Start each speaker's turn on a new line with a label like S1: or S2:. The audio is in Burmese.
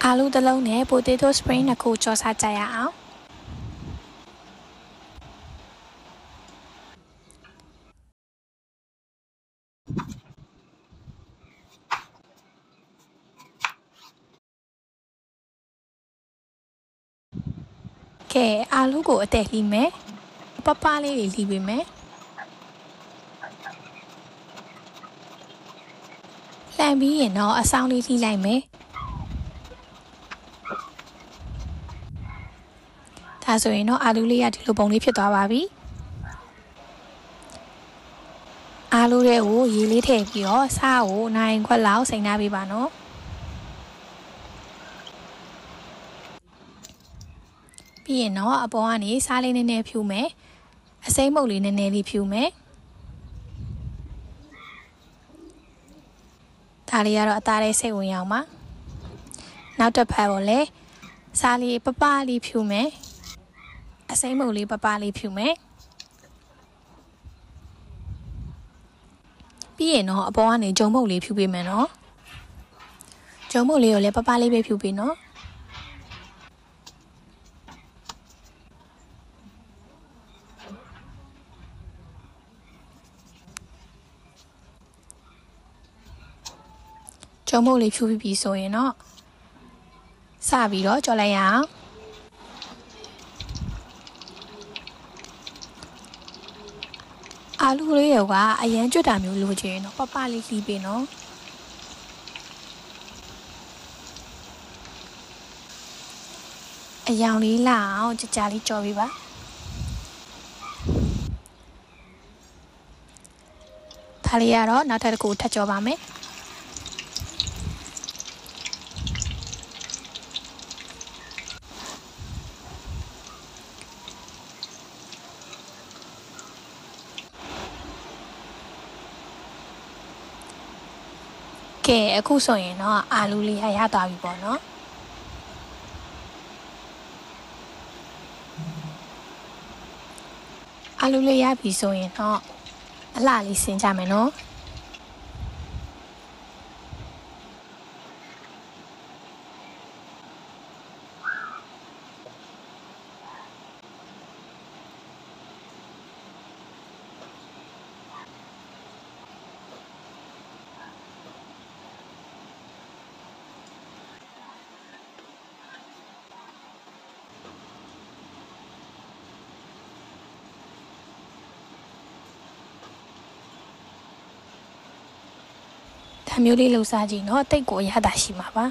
S1: အာလူတစ်လုံးနဲ့ potato spring နှစ်ခုကြော်စားကြရအောင်ကဲအာလူကိုအတက်လှီးမယ်ပပလေးတွေလှီးပေးမယ်လှန်ပြီးရင်တော့အဆောင်လေးလှီးလိုက်မယ်ဒါဆိုရင်တော့အာလူလေးကဒီလိုပုံလေးဖြစ်သွားပါပြီအာလူတွေကိုရေလေးထည့်ပြီးတော့စားကိုနိုင်ခွက်လောက်စိမ်ထားပေးပါနော်ပြီးရင်တော့အပေါ်ကနေစားလေးနည်းနည်းဖြူမယ်အစိမ်းမုတ်လေးနည်းနည်းလေးဖြူမယ်ဒါလေးကတော့အသားလေးစိတ်ဝင်အောင်ပါနောက်တစ်ဖက်ကိုလည်းစားလေးပပလေးဖြူမယ်အစိမ်းမုတ်လေးပပလေးဖြူမယ်ပြီးရင်တော့အပေါ်ကနေဂျုံမုတ်လေးဖြူပေးမယ်နော်ဂျုံမုတ်လေးကိုလည်းပပလေးပဲဖြူပေးနော်ဂျုံမုတ်လေးဖြူပြီးပြီဆိုရင်တော့စပြီးတော့ကြော်လိုက်ရအောင်အာလူလေးရောကအရန်ကြွတာမျိုးလိုချင်တော့ပပလေးလှီးပေးနော်အယောင်လေးလာအောင်ကြကြလေးကြော်ပေးပါဒါလေးကတော့နောက်ထပ်တစ်ခုထပ်ကြော်ပါမယ်ကဲအခုဆိုရင်တော့အာလူလေးရသွားပြီပေါ့နော်အာလူလေးရပြီဆိုရင်တော့အလှလေးဆင်းကြမယ်နော်မျိုးလေးလှူစားကြည့်နော်တိတ်ကိုရတာရှိမှာပါ